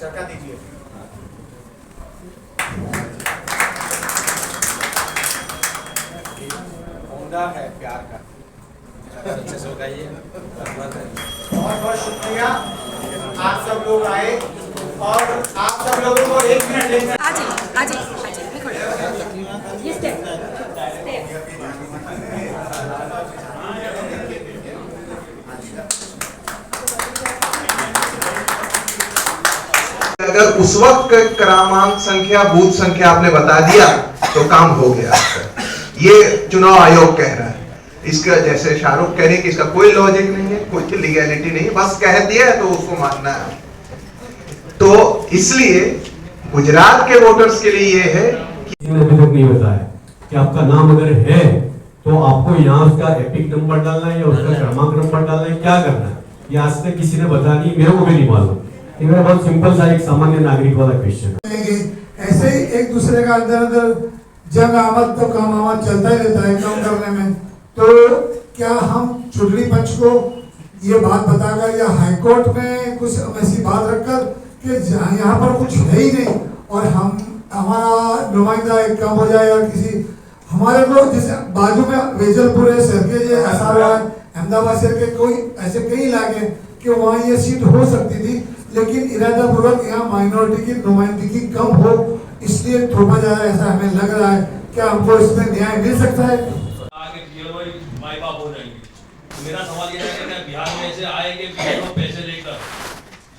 चरखा दीजिए। होंडा है प्यार का, अच्छे से बताइए। बहुत बहुत शुक्रिया, आप सब लोग आए और आप सब लोगों को 1 मिनट लेकर अगर उस वक्त क्रमांक संख्या बूथ संख्या आपने बता दिया तो काम हो गया। ये चुनाव आयोग कह रहा है, इसका जैसे शाहरुख कह रहे हैं कि इसका कोई लॉजिक नहीं है, कोई लीगैलिटी नहीं है, बस कह दिया है तो उसको मानना है। तो इसलिए गुजरात के वोटर्स के लिए ये है कि अभी तक नहीं बताया कि आपका नाम अगर है तो आपको यहाँ उसका एपिक नंबर डालना है या उसका क्रमांक नंबर डालना है, क्या करना है, ये आज तक किसी ने बता नहीं, मेरे को भी नहीं मालूम। ये मेरा बहुत सिंपल सा एक सामान्य नागरिक वाला क्वेश्चन है। ऐसे ही एक दूसरे का अंदर जंग आमद तो काम आमद चलता ही रहता है काम करने में। तो क्या हम चुनावी पंच को ये बात बताकर या हाईकोर्ट में कुछ ऐसी बात रखकर कि यहाँ पर कुछ है ही नहीं और हमारा नुमाइंदा एक कम हो जाए या किसी हमारे को जैसे बाजू में वेजलपुर है, सरके ये अहसाबाद अहमदाबाद शहर के कोई ऐसे कई इलाके कि वहाँ ये सीट हो सकती थी, लेकिन इरादा पूर्वक यहाँ माइनॉरिटी की नुमाइंदगी कम हो इसलिए थोपा जा रहा है, ऐसा हमें लग रहा है। क्या हमको इसमें न्याय मिल सकता है? आगे माई बाप हो जाएंगे। मेरा सवाल यह है कि बिहार में ऐसे आए कि पैसे लेकर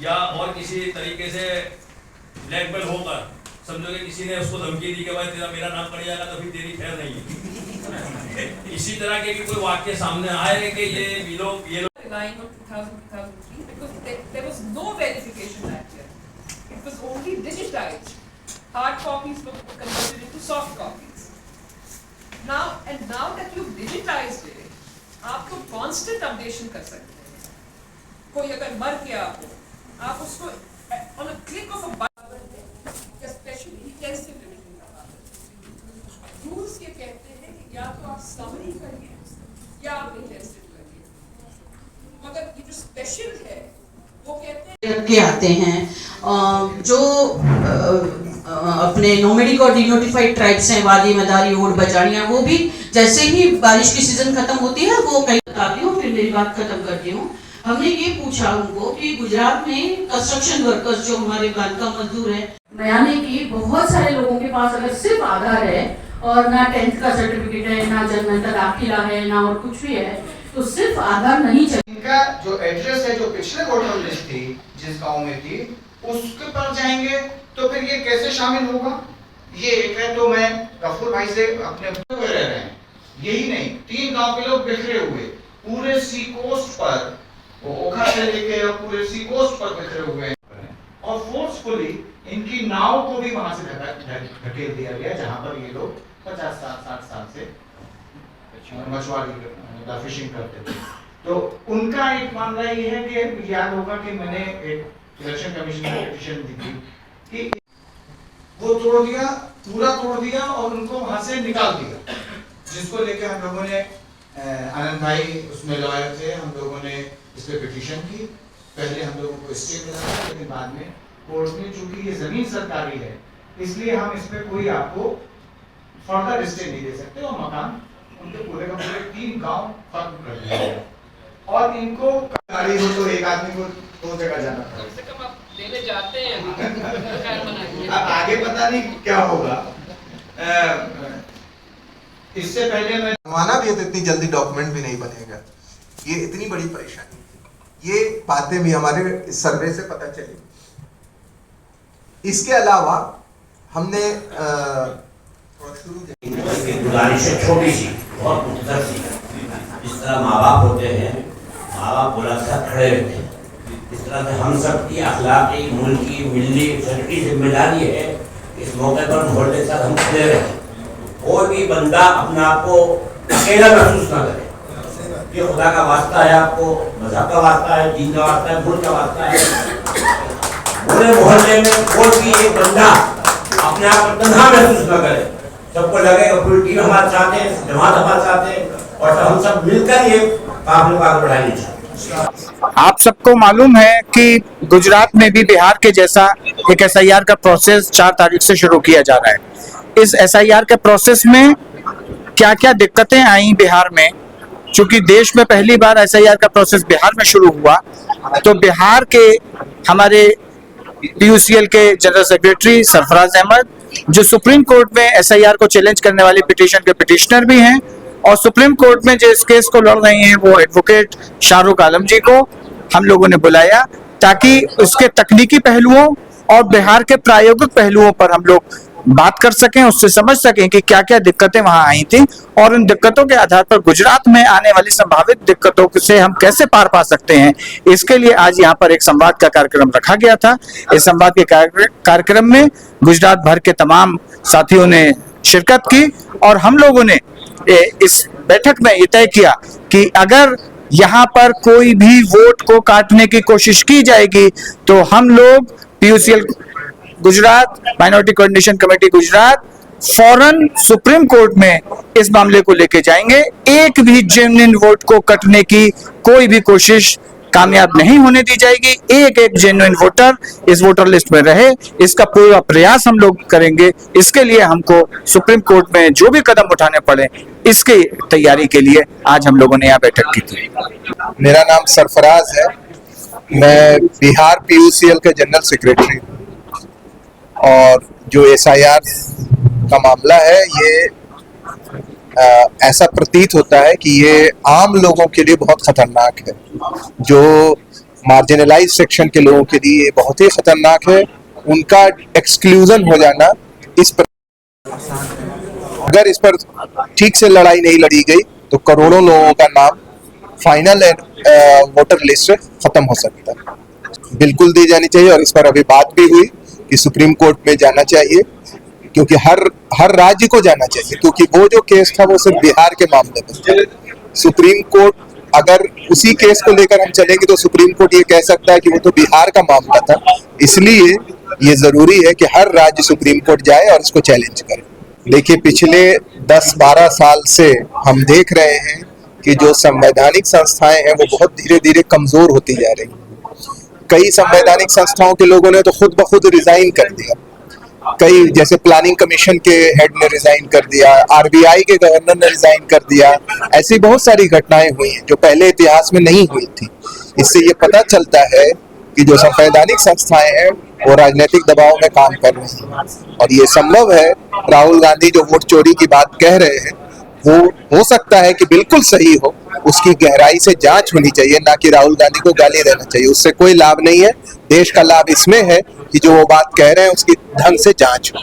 या और किसी तरीके से ब्लैकमेल होकर, समझो कि किसी ने उसको धमकी दी कि भाई तेरा मेरा नाम पड़ जाएगा तो फिर तेरी खैर नहीं है। इसी तरह के भी कोई वाक्य सामने आए कि ये लोग relying on 2003 because there was no verification that year. It was only digitized. Hard copies were converted into soft copies. Now that you've digitized it, आप तो constant updation कर सकते हैं। कोई अगर मर गया हो, आप उसको on a click of a button, especially intensive revision का बात है। Rules ये कहते हैं कि या तो आप summary करिए या आप intensive मगर ये जो स्पेशल है वो कहते हैं के आते हैं जो अपने नोमेडिक और डिनोटिफाइड ट्राइब्स हैं, वादी मदारी ओड बचाड़ियाँ, वो भी जैसे ही बारिश की सीजन खत्म होती है वो कहीं बताती हूँ, फिर मेरी बात खत्म करती हूँ। हमने ये पूछा उनको कि गुजरात में कंस्ट्रक्शन वर्कर्स जो हमारे बांधकाम मजदूर हैं, बयाने की बहुत सारे लोगों के पास अगर सिर्फ आधार है और ना 10th का सर्टिफिकेट है, ना जन्म का दाखिला है, ना और कुछ भी है, तो सिर्फ आधार नहीं चाहिए। इनका जो एड्रेस है जो पिछले वोटर लिस्ट थी जिस गांव में थी उसके पर जाएंगे तो फिर ये कैसे शामिल होगा? ये एक है। तो मैं गफूर भाई से अपने रह रहे हैं, यही नहीं 3 गांव के लोग बिखरे हुए पूरे सी कोस्ट पर, वो ओखा से लेके पूरे सी कोस्ट पर बिखरे हुए हैं और फोर्सफुली इनकी नाव को भी वहां से धकेल दिया गया जहां पर ये लोग 50-60 साल से मछुआरी फिशिंग करते थे। तो उनका एक मामला ये है कि याद होगा कि मैंने एक इलेक्शन कमीशन में पिटीशन दी थी कि वो तोड़ दिया, पूरा तोड़ दिया और उनको वहां से निकाल दिया, जिसको लेके हम लोगों ने आनंद भाई उसमें लॉयर थे, हम लोगों ने इस पे पिटीशन की। पहले हम लोगों को स्टे मिला था, लेकिन बाद में कोर्ट में चूंकि ये जमीन सरकारी है इसलिए हम इस पे कोई आपको फर्दर स्टे नहीं दे सकते और मकान उनके पूरे का पूरे 3 गांव खत्म कर दिया और इनको गाड़ी हो तो एक आदमी को 2 जगह जाना पड़ता है। कम से कम आप देने जाते हैं। अब आगे पता नहीं क्या होगा। इससे पहले मैं माना भी है तो इतनी जल्दी डॉक्यूमेंट भी नहीं बनेगा, ये इतनी बड़ी परेशानी, ये बातें भी हमारे सर्वे से पता चली। इसके अलावा हमने गुजारिश है छोटी सी और मुख्तर सी, जिस तरह माँ बाप होते हैं, माँ बाप बोला सा खड़े रहते हैं, इस तरह से हम सब की अखलाकी, मुल्की, मिली सबकी जिम्मेदारी है इस मौके पर मोहल्ले के साथ हम खड़े रहें। कोई भी बंदा अपने आप को अकेला महसूस ना करे। ये खुदा का वास्ता है, आपको मजहब का वास्ता है, दीन का वास्ता है, मुल्क का वास्ता है। पूरे मोहल्ले में कोई भी एक बंदा अपने आप को तन्हा महसूस न करे। सबको लगेगा पूरी टीम हमारे साथ है, जमात हमारे साथ है और हम सब मिलकर ये काफिले को आगे बढ़ानी चाहिए। आप सबको मालूम है कि गुजरात में भी बिहार के जैसा एक एसआईआर का प्रोसेस 4 तारीख से शुरू किया जा रहा है। इस एसआईआर के प्रोसेस में क्या क्या दिक्कतें आई बिहार में, चूंकि देश में पहली बार एसआईआर का प्रोसेस बिहार में शुरू हुआ, तो बिहार के हमारे पीयूसीएल के जनरल सेक्रेटरी सरफराज अहमद, जो सुप्रीम कोर्ट में एसआईआर को चैलेंज करने वाले पिटीशन के पिटिशनर भी हैं, और सुप्रीम कोर्ट में जो इस केस को लड़ रहे हैं वो एडवोकेट शाहरुख आलम जी को हम लोगों ने बुलाया, ताकि उसके तकनीकी पहलुओं और बिहार के प्रायोगिक पहलुओं पर हम लोग बात कर सकें, उससे समझ सकें कि क्या क्या दिक्कतें वहां आई थी, और उन दिक्कतों के आधार पर गुजरात में आने वाली संभावित दिक्कतों से हम कैसे पार पा सकते हैं। इसके लिए आज यहाँ पर एक संवाद का कार्यक्रम रखा गया था। इस संवाद के कार्यक्रम में गुजरात भर के तमाम साथियों ने शिरकत की, और हम लोगों ने इस बैठक में ये तय किया कि अगर यहाँ पर कोई भी वोट को काटने की कोशिश की जाएगी तो हम लोग PUCL Gujarat, minority coordination committee Gujarat फौरन सुप्रीम कोर्ट में इस मामले को लेके जाएंगे। एक भी जेन्युइन वोट को कटने की कोई भी कोशिश कामयाब नहीं होने दी जाएगी। एक एक जेन्युइन वोटर इस वोटर लिस्ट में रहे, इसका पूरा प्रयास हम लोग करेंगे। इसके लिए हमको सुप्रीम कोर्ट में जो भी कदम उठाने पड़े, इसकी तैयारी के लिए आज हम लोगों ने यहाँ बैठक की थी। मेरा नाम सरफराज है, मैं बिहार पीयूसीएल के जनरल सेक्रेटरी हूँ, और जो एसआईआर का मामला है ये ऐसा प्रतीत होता है कि ये आम लोगों के लिए बहुत खतरनाक है। जो मार्जिनलाइज सेक्शन के लोगों के लिए बहुत ही खतरनाक है। उनका एक्सक्लूजन हो जाना, अगर इस पर ठीक से लड़ाई नहीं लड़ी गई तो करोड़ों लोगों का नाम फाइनल वोटर लिस्ट से खत्म हो सकता है। बिल्कुल दी जानी चाहिए, और इस पर अभी बात भी हुई कि सुप्रीम कोर्ट में जाना चाहिए, क्योंकि हर राज्य को जाना चाहिए, क्योंकि वो जो केस था वो सिर्फ बिहार के मामले में था। सुप्रीम कोर्ट अगर उसी केस को लेकर हम चलेंगे तो सुप्रीम कोर्ट ये कह सकता है कि वो तो बिहार का मामला था। इसलिए ये जरूरी है कि हर राज्य सुप्रीम कोर्ट जाए और इसको चैलेंज करे। देखिए, पिछले 10-12 साल से हम देख रहे हैं कि जो संवैधानिक संस्थाएं हैं वो बहुत धीरे धीरे कमजोर होती जा रही हैं। कई संवैधानिक संस्थाओं के लोगों ने तो खुद ब खुद रिजाइन कर दिया। कई, जैसे प्लानिंग कमीशन के हेड ने रिजाइन कर दिया, आरबीआई के गवर्नर ने रिजाइन कर दिया। ऐसी बहुत सारी घटनाएं हुई हैं जो पहले इतिहास में नहीं हुई थी। इससे ये पता चलता है कि जो संवैधानिक संस्थाएं हैं वो राजनीतिक दबाव में काम कर रही हैं, और ये संभव है। राहुल गांधी जो वोट चोरी की बात कह रहे हैं वो हो सकता है कि बिल्कुल सही हो, उसकी गहराई से जांच होनी चाहिए, ना कि राहुल गांधी को गाली देना चाहिए। उससे कोई लाभ नहीं है। देश का लाभ इसमें है कि जो वो बात कह रहे हैं उसकी ढंग से जांच हो।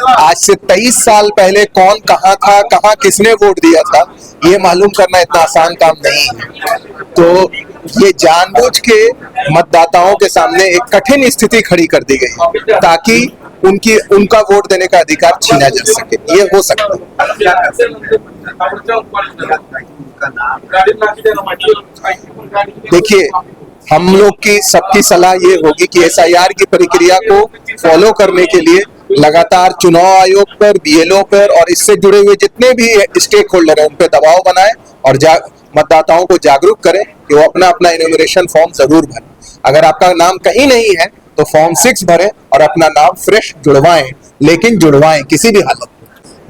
आज से 23 साल पहले कौन कहाँ था, कहाँ किसने वोट दिया था, ये मालूम करना इतना आसान काम नहीं है। तो ये जानबूझ के मतदाताओं के सामने एक कठिन स्थिति खड़ी कर दी गई ताकि उनका वोट देने का अधिकार छीना जा सके। ये हो सकता है। देखिए, हम लोग की सबकी सलाह ये होगी कि एसआईआर की प्रक्रिया को फॉलो करने के लिए लगातार चुनाव आयोग पर, बीएलओ पर और इससे जुड़े हुए जितने भी स्टेक होल्डर हैं उन पर दबाव बनाएं और मतदाताओं को जागरूक करें कि वो अपना अपना इनोमिनेशन फॉर्म जरूर भरें। अगर आपका नाम कहीं नहीं है तो फॉर्म 6 भरें और अपना नाम फ्रेश जुड़वाएं, लेकिन जुड़वाएं किसी भी हालत में।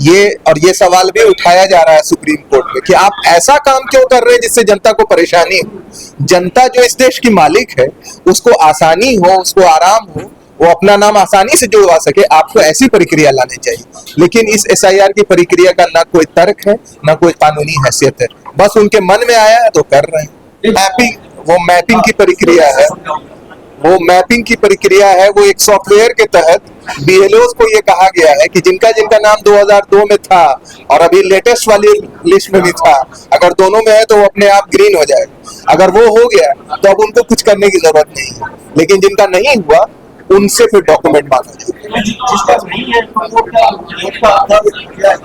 ये सवाल भी उठाया जा रहा है सुप्रीम कोर्ट में कि आप ऐसा काम क्यों कर रहे हैं जिससे जनता को परेशानी हो। जनता जो इस देश की मालिक है उसको आसानी हो, उसको आराम हो, वो अपना नाम आसानी से जुड़वा सके। आपको ऐसी प्रक्रिया लानी चाहिए, लेकिन इस एसआईआर की प्रक्रिया का ना कोई तर्क है ना कोई कानूनी हैसियत है। बस उनके मन में आया है तो कर रहे हैं। मैपिंग की प्रक्रिया है, वो मैपिंग की प्रक्रिया है। वो एक सॉफ्टवेयर के तहत बीएलओस को ये कहा गया है कि जिनका नाम 2002 में था और अभी लेटेस्ट वाली लिस्ट में भी था, अगर दोनों में है तो वो अपने आप ग्रीन हो जाएगा। अगर वो हो गया तो अब उनको कुछ करने की जरूरत नहीं है, लेकिन जिनका नहीं हुआ उनसे फिर डॉक्यूमेंट मांगा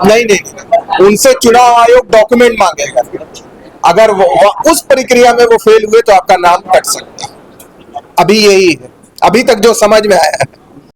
नहीं, उनसे चुनाव आयोग डॉक्यूमेंट मांगेगा। अगर वो उस प्रक्रिया में वो फेल हुए तो आपका नाम कट सकता है। अभी यही है, अभी तक जो समझ में आया है।